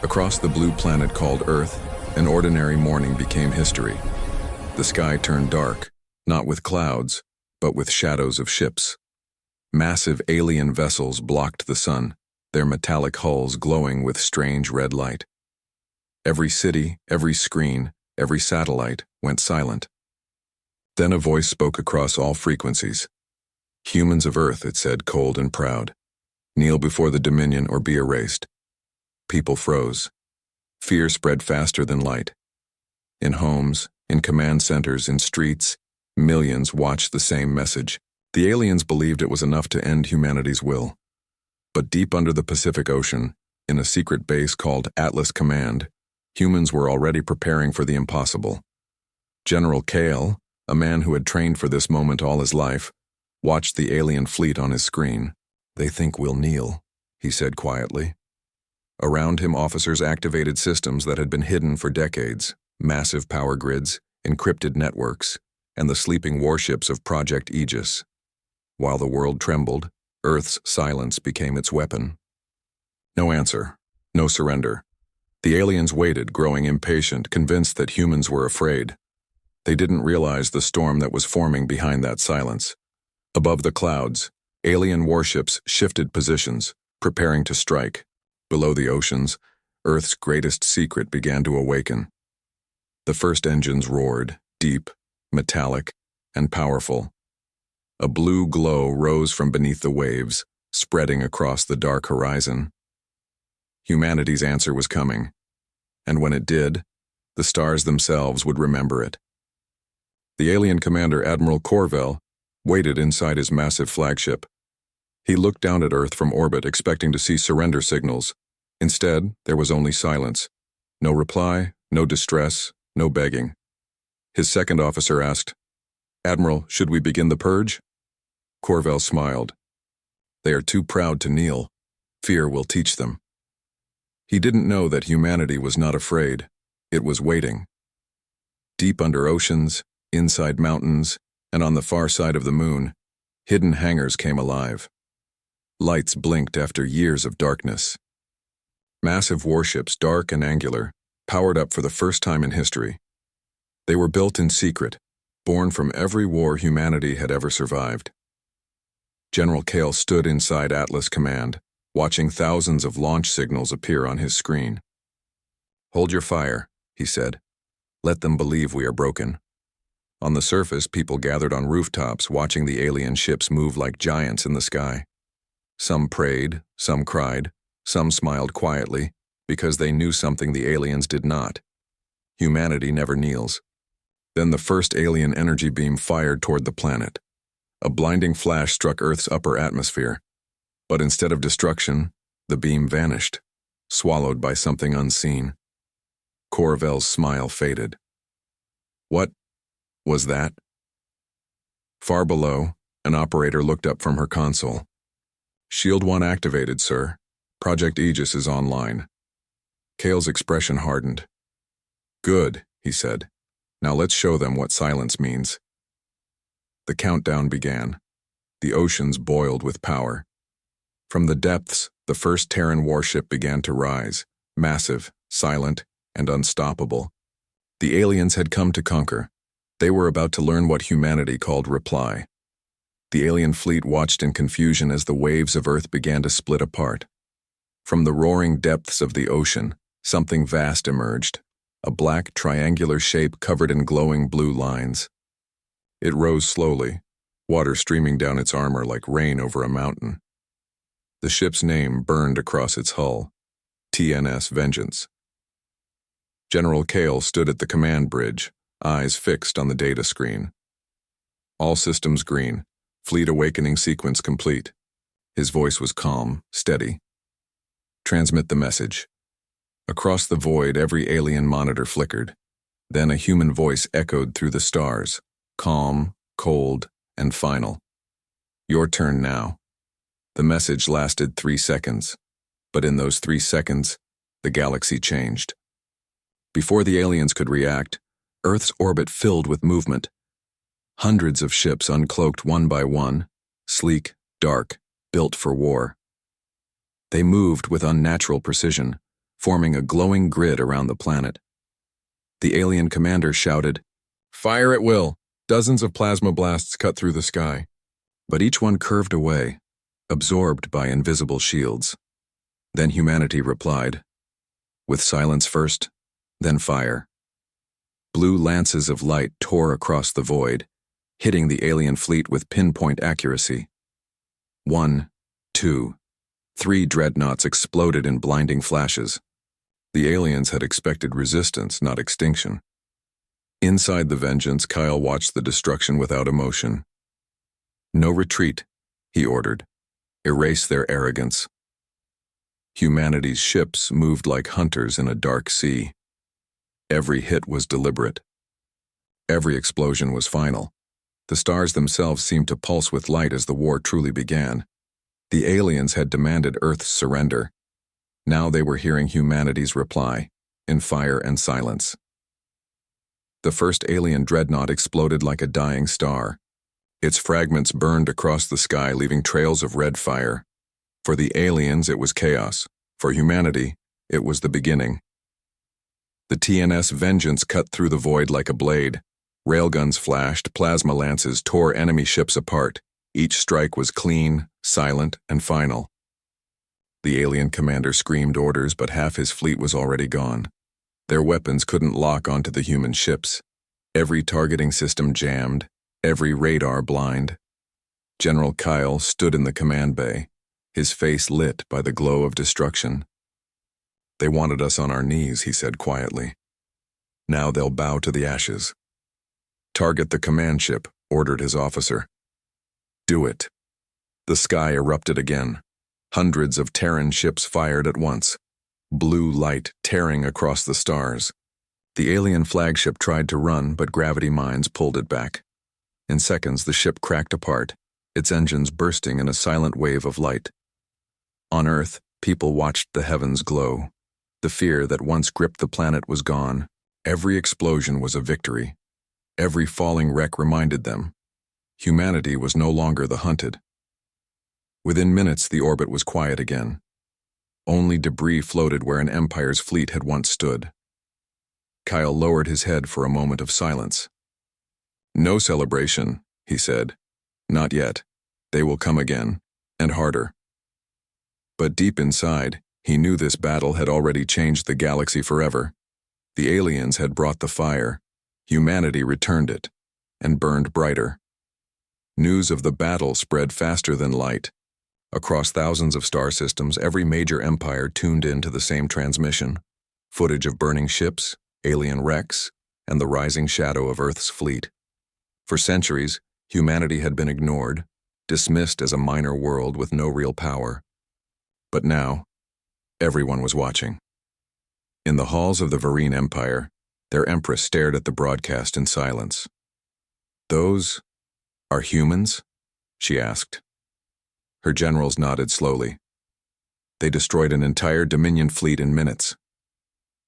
Across the blue planet called Earth, an ordinary morning became history. The sky turned dark, not with clouds, but with shadows of ships. Massive alien vessels blocked the sun, their metallic hulls glowing with strange red light. Every city, every screen, every satellite went silent. Then a voice spoke across all frequencies. "Humans of Earth," it said, cold and proud. "Kneel before the Dominion or be erased." People froze. Fear spread faster than light. In homes, in command centers, in streets, millions watched the same message. The aliens believed it was enough to end humanity's will. But deep under the Pacific Ocean, in a secret base called Atlas Command, humans were already preparing for the impossible. General Kale, a man who had trained for this moment all his life, watched the alien fleet on his screen. "They think we'll kneel," he said quietly. Around him, officers activated systems that had been hidden for decades: massive power grids, encrypted networks, and the sleeping warships of Project Aegis. While the world trembled, Earth's silence became its weapon. No answer, no surrender. The aliens waited, growing impatient, convinced that humans were afraid. They didn't realize the storm that was forming behind that silence. Above the clouds, alien warships shifted positions, preparing to strike. Below the oceans, Earth's greatest secret began to awaken. The first engines roared, deep, metallic, and powerful. A blue glow rose from beneath the waves, spreading across the dark horizon. Humanity's answer was coming, and when it did, the stars themselves would remember it. The alien commander, Admiral Corvell, waited inside his massive flagship. He looked down at Earth from orbit, expecting to see surrender signals. Instead, there was only silence. No reply, no distress, no begging. His second officer asked, "Admiral, should we begin the purge?" Corvell smiled. "They are too proud to kneel. Fear will teach them." He didn't know that humanity was not afraid. It was waiting. Deep under oceans, inside mountains, and on the far side of the moon, hidden hangars came alive. Lights blinked after years of darkness. Massive warships, dark and angular, powered up for the first time in history. They were built in secret, born from every war humanity had ever survived. General Kale stood inside Atlas Command, watching thousands of launch signals appear on his screen. "Hold your fire," he said. "Let them believe we are broken." On the surface, people gathered on rooftops, watching the alien ships move like giants in the sky. Some prayed, some cried, some smiled quietly, because they knew something the aliens did not. Humanity never kneels. Then the first alien energy beam fired toward the planet. A blinding flash struck Earth's upper atmosphere. But instead of destruction, the beam vanished, swallowed by something unseen. Corvell's smile faded. "What was that?" Far below, an operator looked up from her console. "Shield 1 activated, sir. Project Aegis is online." Kale's expression hardened. "Good," he said. "Now let's show them what silence means." The countdown began. The oceans boiled with power. From the depths, the first Terran warship began to rise, massive, silent, and unstoppable. The aliens had come to conquer. They were about to learn what humanity called reply. The alien fleet watched in confusion as the waves of Earth began to split apart. From the roaring depths of the ocean, something vast emerged, a black, triangular shape covered in glowing blue lines. It rose slowly, water streaming down its armor like rain over a mountain. The ship's name burned across its hull: TNS Vengeance. General Kale stood at the command bridge, eyes fixed on the data screen. All systems green, fleet awakening sequence complete. His voice was calm, steady. "Transmit the message." Across the void, every alien monitor flickered. Then a human voice echoed through the stars, calm, cold, and final. "Your turn now." The message lasted 3 seconds, but in those 3 seconds, the galaxy changed. Before the aliens could react, Earth's orbit filled with movement. Hundreds of ships uncloaked one by one, sleek, dark, built for war. They moved with unnatural precision, forming a glowing grid around the planet. The alien commander shouted, "Fire at will!" Dozens of plasma blasts cut through the sky, but each one curved away, absorbed by invisible shields. Then humanity replied, with silence first, then fire. Blue lances of light tore across the void, hitting the alien fleet with pinpoint accuracy. 1, 2, 3 dreadnoughts exploded in blinding flashes. The aliens had expected resistance, not extinction. Inside the Vengeance, Kyle watched the destruction without emotion. "No retreat," he ordered. "Erase their arrogance." Humanity's ships moved like hunters in a dark sea. Every hit was deliberate. Every explosion was final. The stars themselves seemed to pulse with light as the war truly began. The aliens had demanded Earth's surrender. Now they were hearing humanity's reply, in fire and silence. The first alien dreadnought exploded like a dying star. Its fragments burned across the sky, leaving trails of red fire. For the aliens, it was chaos. For humanity, it was the beginning. The TNS Vengeance cut through the void like a blade. Railguns flashed, plasma lances tore enemy ships apart. Each strike was clean, silent, and final. The alien commander screamed orders, but half his fleet was already gone. Their weapons couldn't lock onto the human ships. Every targeting system jammed, every radar blind. General Kyle stood in the command bay, his face lit by the glow of destruction. "They wanted us on our knees," he said quietly. "Now they'll bow to the ashes." "Target the command ship," ordered his officer. "Do it." The sky erupted again. Hundreds of Terran ships fired at once, blue light tearing across the stars. The alien flagship tried to run, but gravity mines pulled it back. In seconds, the ship cracked apart, its engines bursting in a silent wave of light. On Earth, people watched the heavens glow. The fear that once gripped the planet was gone. Every explosion was a victory. Every falling wreck reminded them. Humanity was no longer the hunted. Within minutes, the orbit was quiet again. Only debris floated where an Empire's fleet had once stood. Kyle lowered his head for a moment of silence. "No celebration," he said. "Not yet. They will come again, and harder." But deep inside, he knew this battle had already changed the galaxy forever. The aliens had brought the fire. Humanity returned it, and burned brighter. News of the battle spread faster than light. Across thousands of star systems, every major empire tuned in to the same transmission. Footage of burning ships, alien wrecks, and the rising shadow of Earth's fleet. For centuries, humanity had been ignored, dismissed as a minor world with no real power. But now, everyone was watching. In the halls of the Varine Empire, their empress stared at the broadcast in silence. "Those are humans?" she asked. Her generals nodded slowly. "They destroyed an entire Dominion fleet in minutes."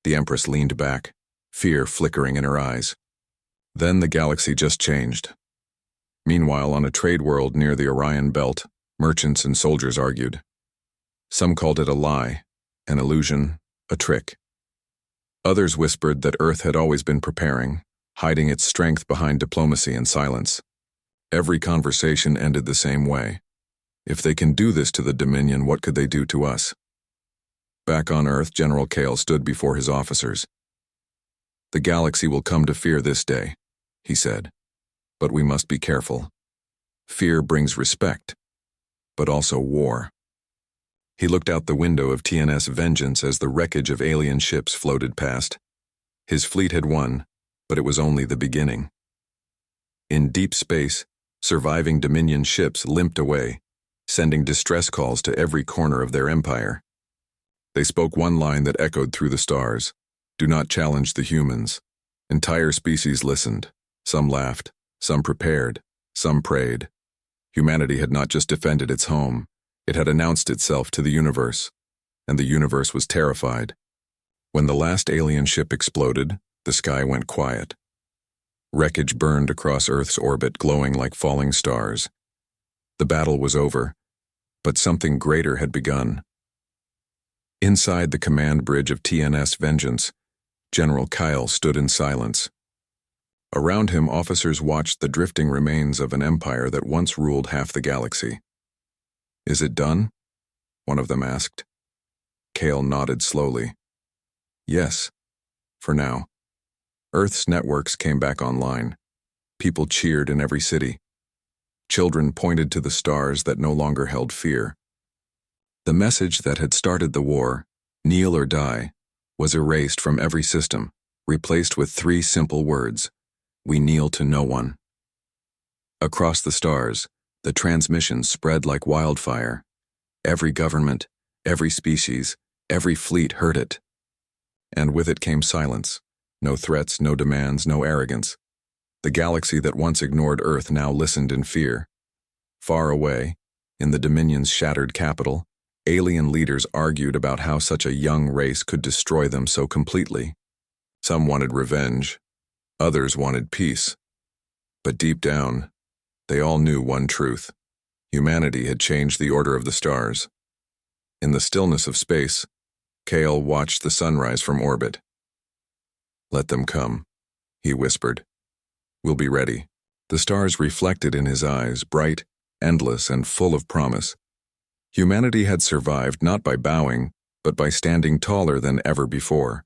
The Empress leaned back, fear flickering in her eyes. Then the galaxy just changed. Meanwhile, on a trade world near the Orion Belt, merchants and soldiers argued. Some called it a lie, an illusion, a trick. Others whispered that Earth had always been preparing, hiding its strength behind diplomacy and silence. Every conversation ended the same way. If they can do this to the Dominion, what could they do to us? Back on Earth, General Kale stood before his officers. "The galaxy will come to fear this day," he said. "But we must be careful. Fear brings respect, but also war." He looked out the window of TNS Vengeance as the wreckage of alien ships floated past. His fleet had won, but it was only the beginning. In deep space, surviving Dominion ships limped away, sending distress calls to every corner of their empire. They spoke one line that echoed through the stars: "Do not challenge the humans." Entire species listened. Some laughed, some prepared, some prayed. Humanity had not just defended its home, it had announced itself to the universe, and the universe was terrified. When the last alien ship exploded, the sky went quiet. Wreckage burned across Earth's orbit, glowing like falling stars. The battle was over, but something greater had begun. Inside the command bridge of TNS Vengeance, General Kyle stood in silence. Around him, officers watched the drifting remains of an empire that once ruled half the galaxy. "Is it done?" one of them asked. Kyle nodded slowly. "Yes, for now." Earth's networks came back online. People cheered in every city. Children pointed to the stars that no longer held fear. The message that had started the war, kneel or die, was erased from every system, replaced with 3 simple words: we kneel to no one. Across the stars, the transmission spread like wildfire. Every government, every species, every fleet heard it. And with it came silence. No threats, no demands, no arrogance. The galaxy that once ignored Earth now listened in fear. Far away, in the Dominion's shattered capital, alien leaders argued about how such a young race could destroy them so completely. Some wanted revenge. Others wanted peace. But deep down, they all knew one truth. Humanity had changed the order of the stars. In the stillness of space, Kale watched the sunrise from orbit. "Let them come," he whispered. "We'll be ready." The stars reflected in his eyes, bright, endless, and full of promise. Humanity had survived not by bowing, but by standing taller than ever before.